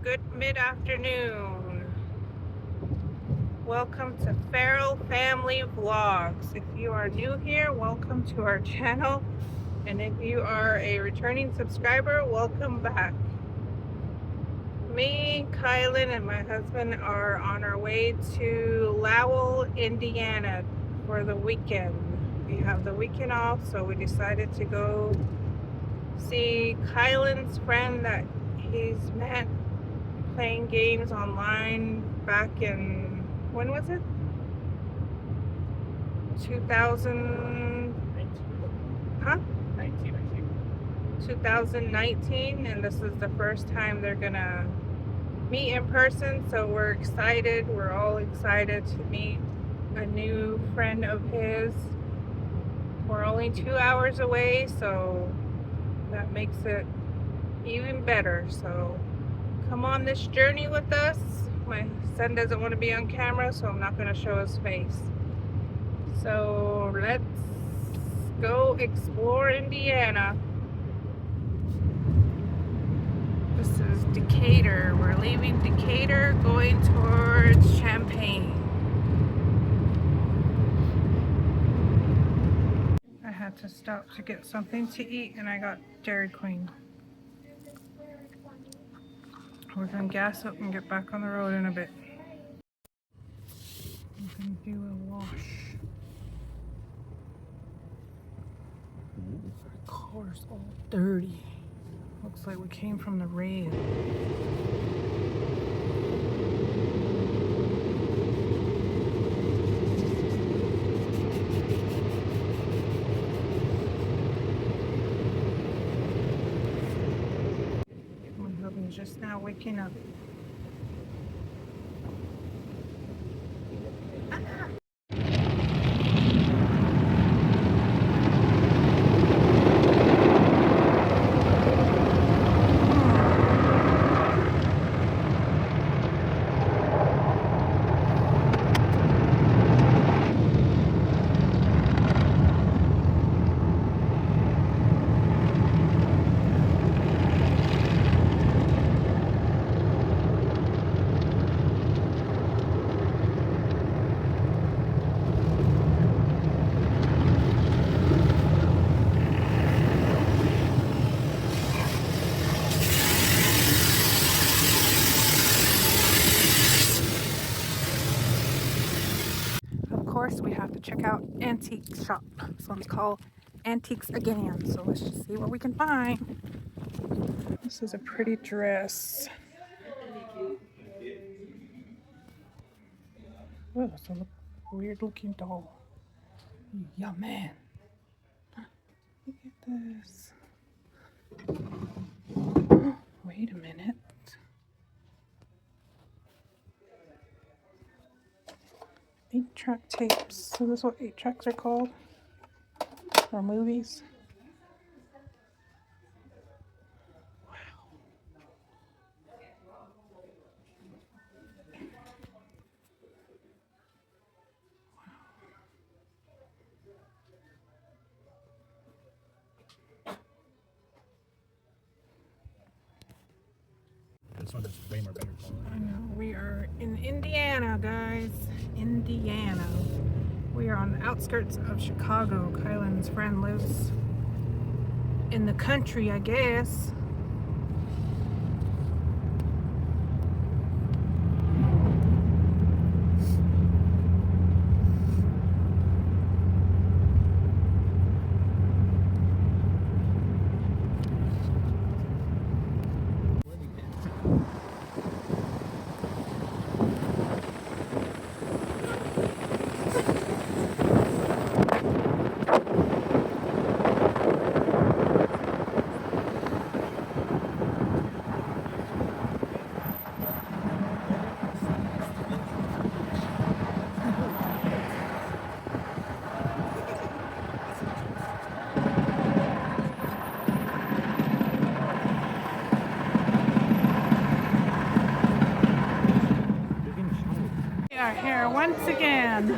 good mid-afternoon. Welcome to Feral Family Vlogs. If you are new here, welcome to our channel. And if you are a returning subscriber, welcome back. Me, Kylan, and my husband are on our way to Lowell, Indiana for the weekend. We have the weekend off, so we decided to go see Kylan's friend that he's met playing games online back in, when was it? 2000, huh? 2019, and this is the first time they're gonna meet in person, so we're excited. We're all excited to meet a new friend of his. We're only 2 hours away, so that makes it even better. So come on this journey with us. My son doesn't want to be on camera, so I'm not going to show his face. So let's go explore Indiana. This is Decatur. We're leaving Decatur, going towards Champaign. I had to stop to get something to eat, and I got Dairy Queen. We're gonna gas up and get back on the road in a bit. I'm gonna do a wash. Our car's all dirty. Looks like we came from the rain. My husband's just now waking up. Of course, we have to check out Antique Shop. This one's called Antiques Again. So let's just see what we can find. This is a pretty dress. Oh, it's a weird looking doll. Yeah, man. Look at this. Wait a minute. 8-track tapes. So this is what 8-tracks are called? Or movies? This one is way more better quality. I know. We are in Indiana, guys. Indiana. We are on the outskirts of Chicago. Kylan's friend lives in the country, I guess. We are here once again.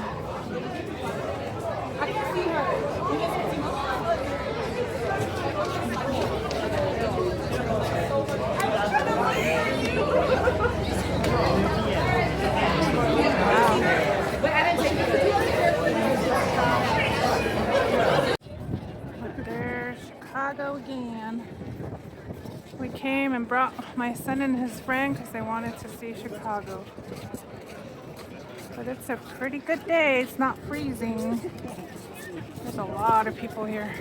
I can see her. We came and brought my son and his friend because they wanted to see Chicago. But it's a pretty good day. It's not freezing. There's a lot of people here.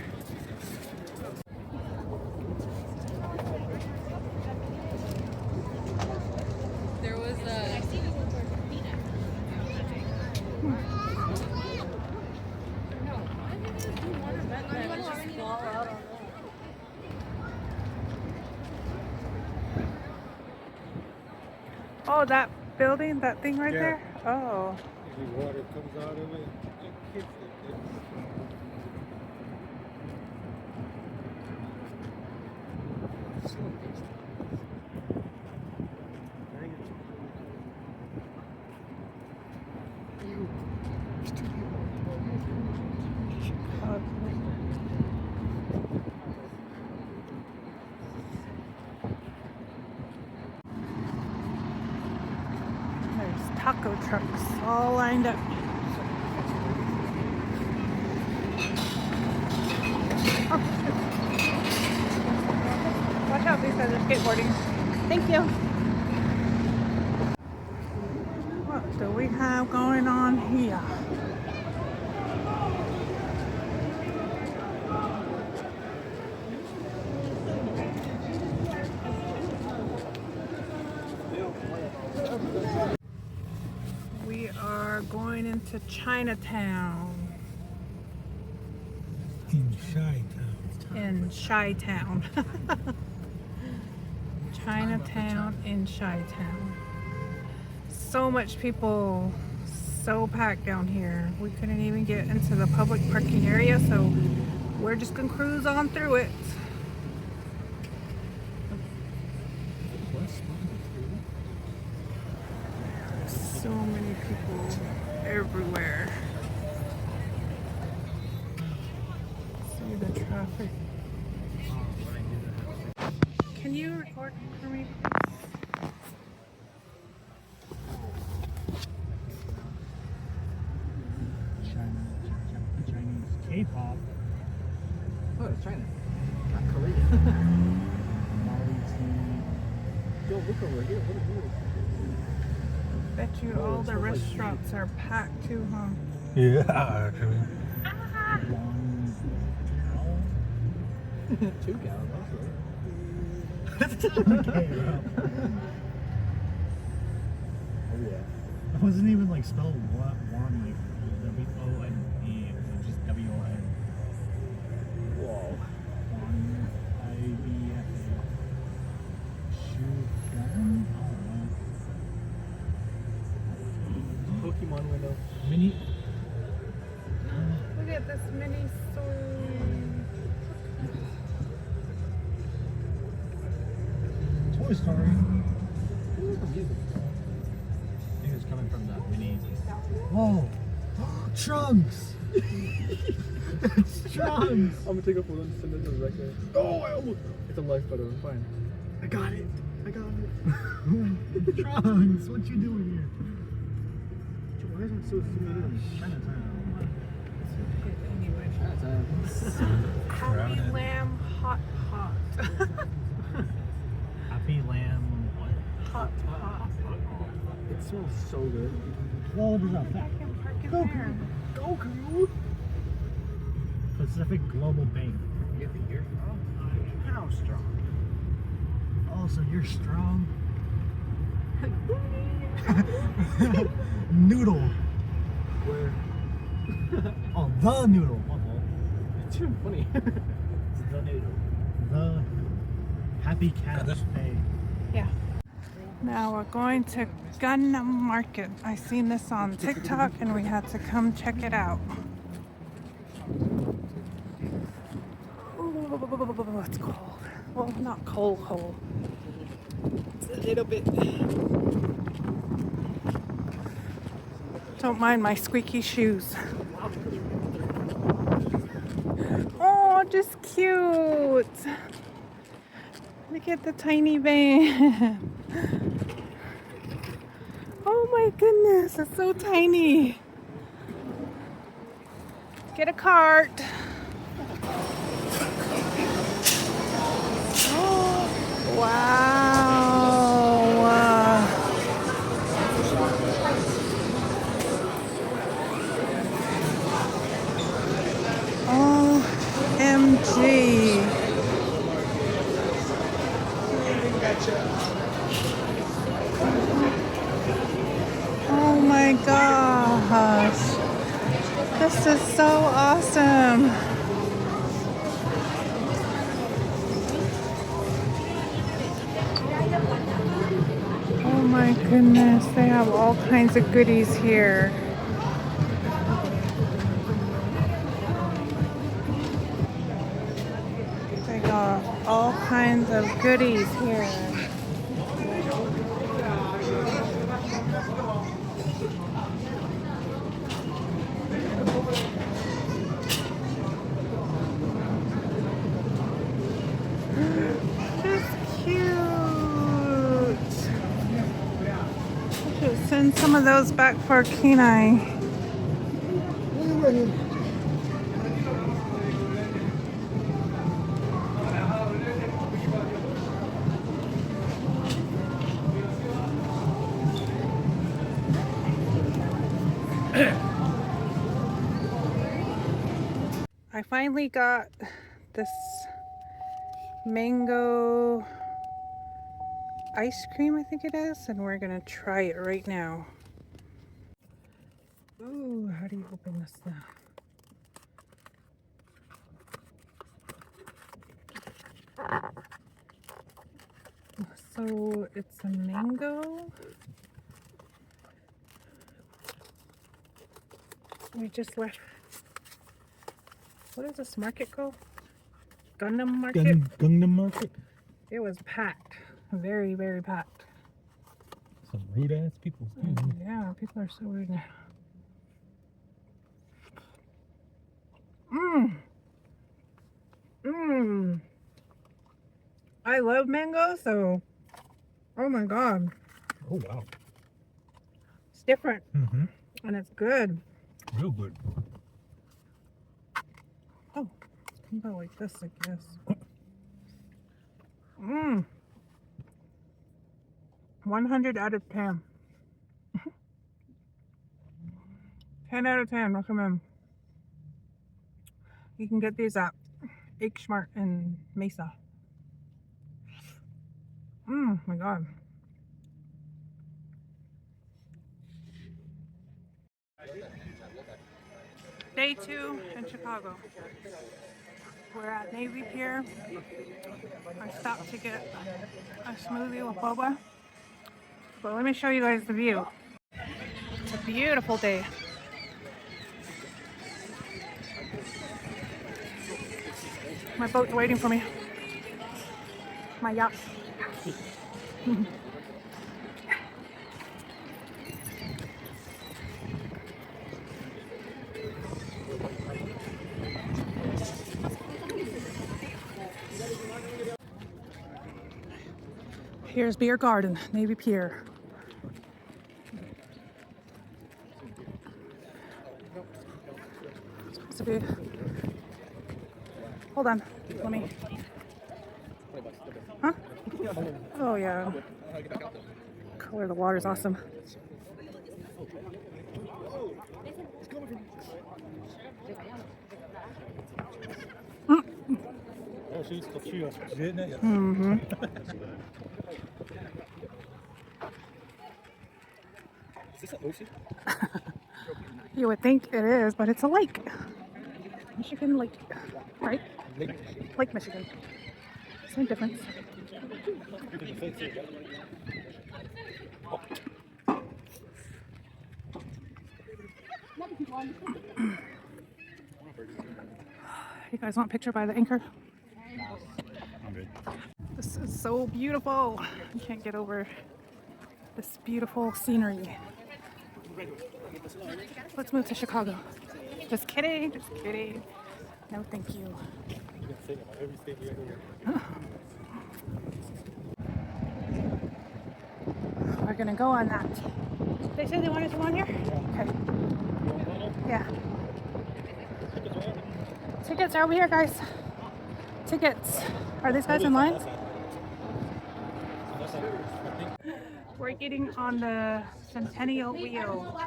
There was a. Oh, that building, that thing right Yeah. there? Oh. The water comes out of it and hits it. There's taco trucks all lined up. Oh, shit. Watch out, these guys are skateboarding. Thank you. What do we have going on here? We are going into Chinatown. In Chi-Town. In Chi-Town. Chinatown in Chi-Town. So much people, so packed down here. We couldn't even get into the public parking area, so we're just gonna cruise on through it. So many people everywhere. See the traffic. Can you record for me? Chinese K-pop. Oh, it's China. Not Korea. Yo, look over here. What is this? Bet you all the restaurants are packed too, huh? Yeah, actually. Two gallons. Okay, Oh yeah. it wasn't even like spelled one like W-O-N-E. It was just W-O-N. Whoa. One I-B-F-A. Shoot. Pokemon window. Mini. Look at this mini store. Toy Story. Where's the music? I think it's coming from the mini. Whoa! Trunks! It's Trunks! I'm gonna take a photo and send it to the record. Oh, I almost. It's a live photo. Fine. I got it! I got it! Trunks! What you doing here? Why is it so humid? Chinatown. Anyway. Chinatown. Happy Lamb Hot Hot. Happy Lamb. What? Hot Hot. It smells so good. Well, there's a I can park in Go, there. Goku! Pacific Global Bank. You get the ear? How strong? Oh, so you're strong. Noodle. Where? Oh, the noodle. My fault. It's even funny. It's the noodle. The Happy Cat Day. Yeah. Now we're going to Gundam Market. I seen this on TikTok and we had to come check it out. Ooh, it's cold. Well, not cold. It's a little bit. Don't mind my squeaky shoes. Oh, just cute. Look at the tiny van. Oh my goodness, it's so tiny. Get a cart. Oh, Oh my gosh. This is so awesome. Oh my goodness, they have all kinds of goodies here. They got all kinds of goodies here. Just cute. I should send some of those back for Kenai. I finally got this mango ice cream, I think it is, and we're gonna try it right now. Ooh, how do you open this now? So it's a mango. We just left. What is this market called? Gundam Market? Gundam Market? It was packed. Very, very packed. Some rude ass people. Yeah, people are so rude now. Mmm. Mmm. I love mango, so. Oh my god. Oh wow. It's different. Mm-hmm. And it's good. Real good. Oh, it's about like this, I guess. Mmm. 100 out of 10. 10 out of 10, recommend. You can get these at H Mart in Mesa. My god. Day 2 in Chicago. We're at Navy Pier. I stopped to get a smoothie with boba. But let me show you guys the view. It's a beautiful day. My boat's waiting for me. My yacht. Here's Beer Garden, Navy Pier. It's supposed to be. Hold on, let me. Huh? Oh yeah. Color of the water is awesome. Mm-hmm. Is this an ocean? You would think it is, but it's a lake. Michigan Lake, right? Lake Michigan. Same difference. You guys want a picture by the anchor? I'm good. This is so beautiful. You can't get over this beautiful scenery. Let's move to Chicago. Just kidding, just kidding. No, thank you. We're gonna go on that. They said they wanted to go on here? Okay. Yeah. Tickets are over here, guys. Tickets. Are these guys in line? We're getting on the Centennial Wheel.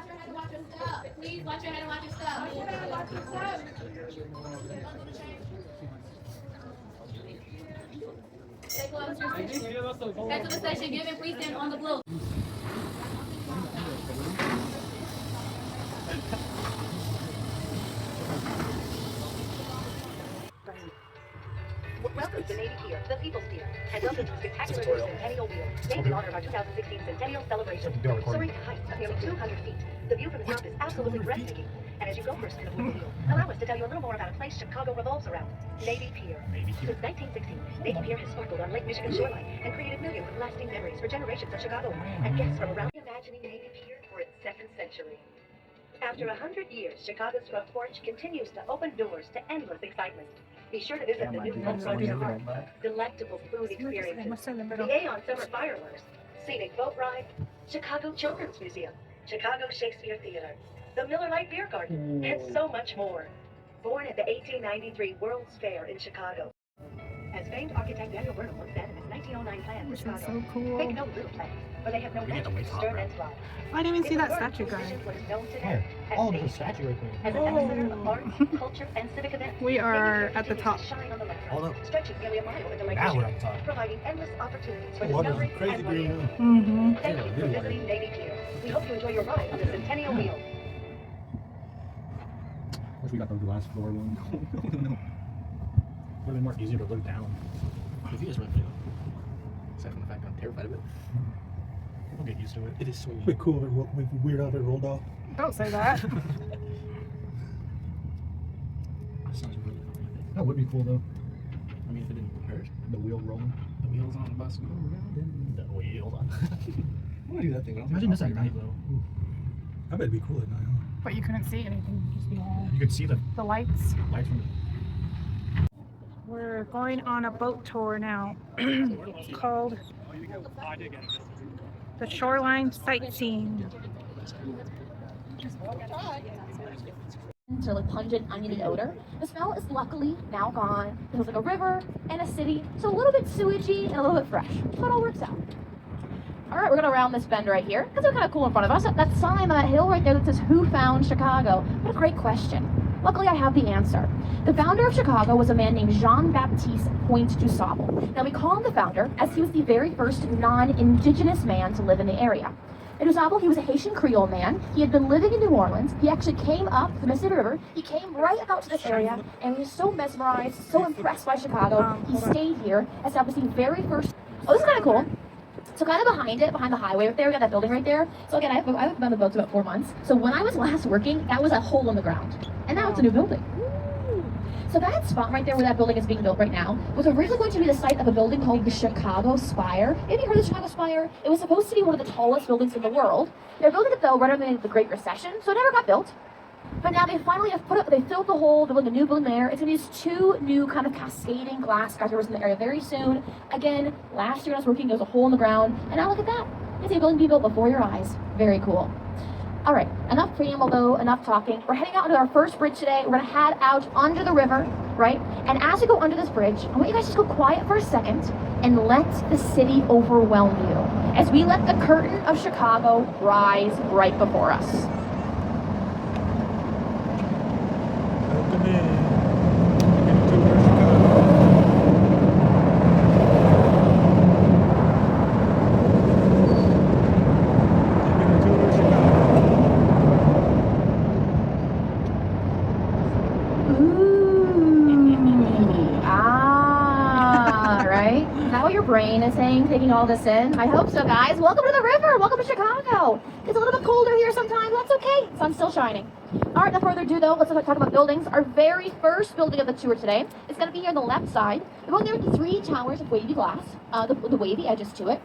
Please watch your head and watch your step. Stay close to your station. Head to the station. Give and please stand on the blue. Welcome to Navy Pier, the People's Pier, and welcome to the spectacular new Centennial Wheel, named in honor of our 2016 Centennial celebration. Soaring to heights of nearly 200 feet, the view from the top is absolutely breathtaking. And as you go first in the wheel, allow us to tell you a little more about a place Chicago revolves around, Navy Pier. Since 1916, Navy Pier has sparkled on Lake Michigan shoreline and created millions of lasting memories for generations of Chicagoans and guests from around. Imagining Navy Pier for its second century. After 100 years, Chicago's front porch continues to open doors to endless excitement. Be sure to visit the new front park, delectable food experiences, the Aeon Summer Fireworks, scenic boat ride, Chicago Children's Museum, Chicago Shakespeare Theater, the Miller Lite Beer Garden, and so much more. Born at the 1893 World's Fair in Chicago. As famed architect Daniel Burnham once said in his 1909 plan for Chicago, so cool. make no little plans, for they have no We get the magic way to top, stir right? and slide. I didn't even see It that was statue Burnham's guy. position was known today Where? as Oh, there's a Navy statue right there. As an epicenter of art, culture, and civic events, We are Navy Pier at the continues top. to shine on the lakefront, Hold up. stretching nearly a mile into Lake Now we're Michigan, on top. providing endless opportunities for Oh, wow, discovery there's a crazy and green wonder. room. Thank you for visiting Navy Pier. We hope you enjoy your ride on the Centennial Wheel. Wish we got the glass floor one. No. Would have been more easier to look down. The view is really pretty though. Aside from the fact that I'm terrified of it. We'll get used to it. It is so Be cool if it weird how it rolled off. Don't say that. That sounds really funny. That would be cool though. I mean, if it didn't hurt. The wheel rolling. The wheels on the bus go around and The wheel on. I want to do that thing. but I don't Imagine think this I'll at figure it night out. though. I bet it'd be cool at night. Huh? But you couldn't see anything. Just the, You could see the the lights. lights from We're going on a boat tour now. It's called the Shoreline Sightseeing. To like pungent oniony odor. The smell is luckily now gone. It was like a river and a city, so a little bit sewagey and a little bit fresh. So it all works out. All right, we're gonna round this bend right here because it's kind of cool in front of us. That sign on that hill right there that says "Who found Chicago?" What a great question. Luckily, I have the answer. The founder of Chicago was a man named Jean-Baptiste Point du Sable. Now we call him the founder as he was the very first non-indigenous man to live in the area. And du Sable, he was a Haitian Creole man. He had been living in New Orleans. He actually came up the Mississippi River. He came right out to this area, and he was so mesmerized, so impressed by Chicago. He stayed here, established the very first. Oh, this is kind of cool. So kind of behind it, behind the highway right there, we got that building right there. So again, I've been on the boat about 4 months. So when I was last working, that was a hole in the ground. And now it's a new building. So that spot right there where that building is being built right now was originally going to be the site of a building called the Chicago Spire. Have you heard of the Chicago Spire? It was supposed to be one of the tallest buildings in the world. They're building it though right under the Great Recession, so it never got built. But now they finally have they filled the hole, they're building a new building there. It's gonna be these two new kind of cascading glass skyscrapers in the area very soon. Again, last year when I was working, there was a hole in the ground, and now look at that. It's a building being built before your eyes. Very cool. All right, enough preamble though, enough talking. We're heading out onto our first bridge today. We're gonna head out under the river, right? And as we go under this bridge, I want you guys to go quiet for a second and let the city overwhelm you as we let the curtain of Chicago rise right before us. Welcome in. Right? Is that what your brain is saying, taking all this in? I hope so, guys. Welcome to the river. Welcome to Chicago. It's a little bit colder here sometimes. That's okay. Sun's still shining. All right, without further ado, though, let's talk about buildings. Our very first building of the tour today is going to be here on the left side. The building there with the 3 towers of wavy glass, the wavy edges to it.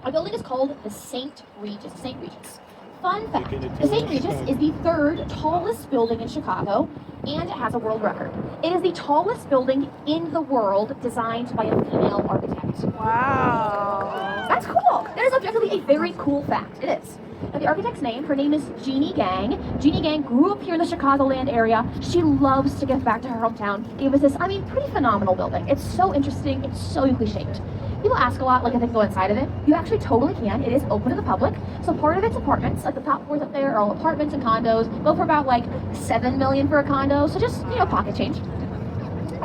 Our building is called the St. Regis. St. Regis. Fun fact, the St. Regis is the 3rd tallest building in Chicago, and it has a world record. It is the tallest building in the world designed by a female architect. Wow. That's cool. That is objectively a very cool fact. It is. Now, the architect's name, her name is Jeannie Gang. Jeannie Gang grew up here in the Chicagoland area. She loves to give back to her hometown. Gave us this, pretty phenomenal building. It's so interesting. It's so uniquely shaped. People ask a lot, like, if they can go inside of it. You actually totally can. It is open to the public. So part of it's apartments, like the top floors up there are all apartments and condos. Go for about like $7 million for a condo. So just, pocket change.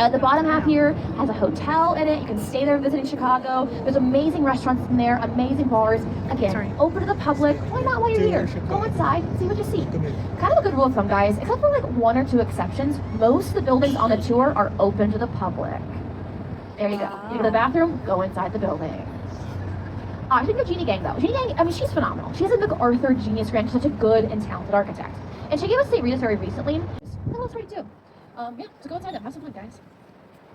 The bottom half here has a hotel in it. You can stay there visiting Chicago. There's amazing restaurants in there, amazing bars. Again, open to the public. Why not while you're here? Go inside, see what you see. Kind of a good rule of thumb, guys. Except for like 1 or 2 exceptions, most of the buildings on the tour are open to the public. There you go. You go to the bathroom, go inside the building. Speaking of Jeannie Gang, though, Jeannie Gang, I mean, she's phenomenal. She has a MacArthur Genius Grant. She's such a good and talented architect. And she gave us St. Rita's very recently. That looks great, too. Yeah, so go inside them. Have some fun, guys.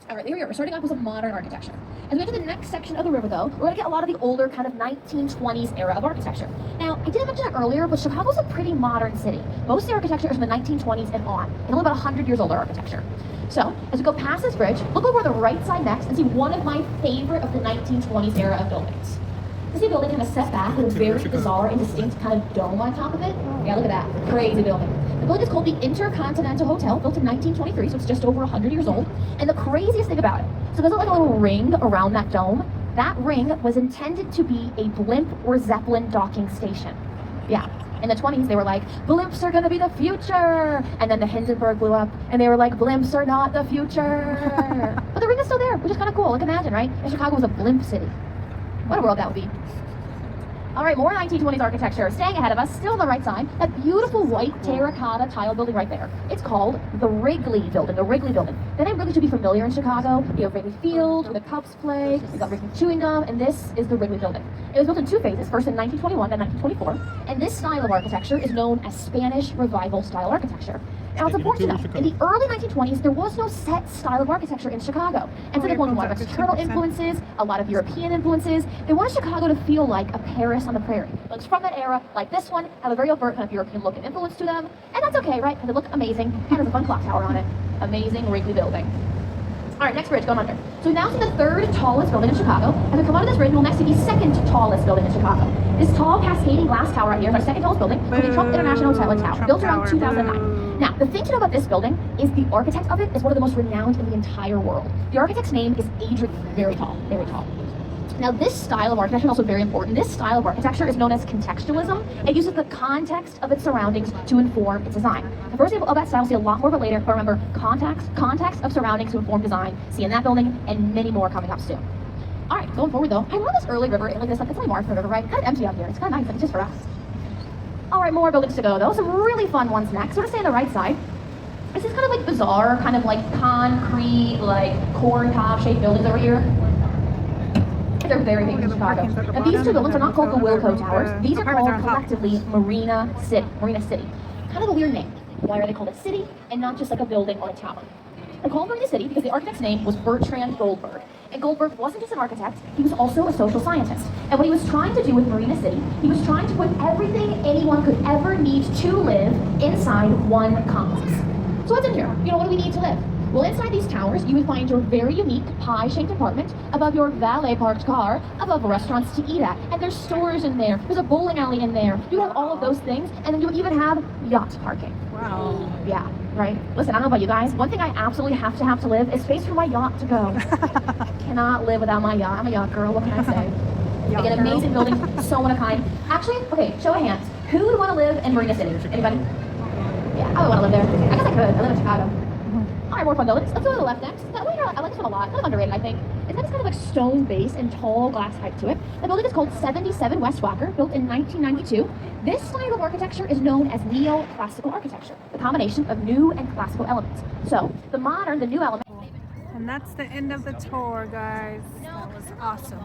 All right, here we are. We're starting off with some modern architecture. As we get to the next section of the river, though, we're going to get a lot of the older kind of 1920s era of architecture. Now, I didn't mention it earlier, but Chicago's a pretty modern city. Most of the architecture is from the 1920s and on, and only about 100 years older architecture. So, as we go past this bridge, look over on the right side next and see one of my favorite of the 1920s era of buildings. You see a building kind of set back with a very bizarre and distinct kind of dome on top of it? Yeah, look at that. Crazy building. The building is called the Intercontinental Hotel, built in 1923, so it's just over 100 years old. And the craziest thing about it, so there's like a little ring around that dome. That ring was intended to be a blimp or Zeppelin docking station. Yeah. In the 20s, they were like, blimps are gonna be the future! And then the Hindenburg blew up, and they were like, blimps are not the future! But the ring is still there, which is kind of cool. Like, imagine, right? If Chicago was a blimp city. What a world that would be. All right, more 1920s architecture. Staying ahead of us, still on the right side, that beautiful white terracotta tile building right there. It's called the Wrigley Building, the Wrigley Building. The name Wrigley should be familiar in Chicago. You have Wrigley Field, where the Cubs play, you got Wrigley Chewing Gum, and this is the Wrigley Building. It was built in 2 phases, first in 1921 and 1924, and this style of architecture is known as Spanish Revival style architecture. Now, it's important to know, in the early 1920s, there was no set style of architecture in Chicago. And so they wanted a lot of external influences, a lot of European influences. They wanted Chicago to feel like a Paris on the prairie. Buildings from that era, like this one, have a very overt kind of European look and influence to them. And that's okay, right? Because they look amazing. And there's a fun clock tower on it. Amazing Wrigley Building. All right, next bridge, going under. So we've now seen the 3rd tallest building in Chicago. As we come onto this bridge, we'll next see the 2nd tallest building in Chicago. This tall cascading glass tower right here is our 2nd tallest building, the Trump International Hotel and Tower, built around 2009. Now, the thing to know about this building is the architect of it is one of the most renowned in the entire world. The architect's name is Adrian, very tall, very tall. Now, this style of architecture is also very important. This style of architecture is known as contextualism. It uses the context of its surroundings to inform its design. The first example of that style, we'll see a lot more of it later, but remember, context of surroundings to inform design. See in that building, and many more coming up soon. All right, going forward though, I love this early river. Like this, like it's like Martha River, right? Kind of empty out here. It's kind of nice, like it's just for us. All right, more buildings to go though. Some really fun ones next. So we're gonna stay on the right side. This is kind of like bizarre, kind of like concrete, like corn cob shaped buildings over here. They're very famous in Chicago. Now these 2 buildings are not called the Wilco Towers. These are called collectively Marina City. Marina City. Kind of a weird name. Why are they called a city and not just like a building or a tower? They're called Marina City because the architect's name was Bertrand Goldberg. And Goldberg wasn't just an architect, he was also a social scientist. And what he was trying to do with Marina City, he was trying to put everything anyone could ever need to live inside one complex. So what's in here? You know, what do we need to live? Well, inside these towers, you would find your very unique pie-shaped apartment, above your valet-parked car, above restaurants to eat at, and there's stores in there, there's a bowling alley in there. You have all of those things, and then you would even have yacht parking. Wow. Yeah, right? Listen, I don't know about you guys, one thing I absolutely have to live is space for my yacht to go. I cannot live without my yacht. I'm a yacht girl, what can I say? I get amazing buildings, so one of a kind. Actually, okay, show of hands. Who would want to live in Marina City? Anybody? Yeah, I would want to live there. I guess I could. I live in Chicago. All right, more fun buildings. Let's go to the left next. That way, I like this one a lot. Kind of underrated, I think. It's got this kind of like stone base and tall glass height to it. The building is called 77 West Wacker, built in 1992. This style of architecture is known as neoclassical architecture, the combination of new and classical elements. So, the modern, the new element. And that's the end of the tour, guys. That was awesome.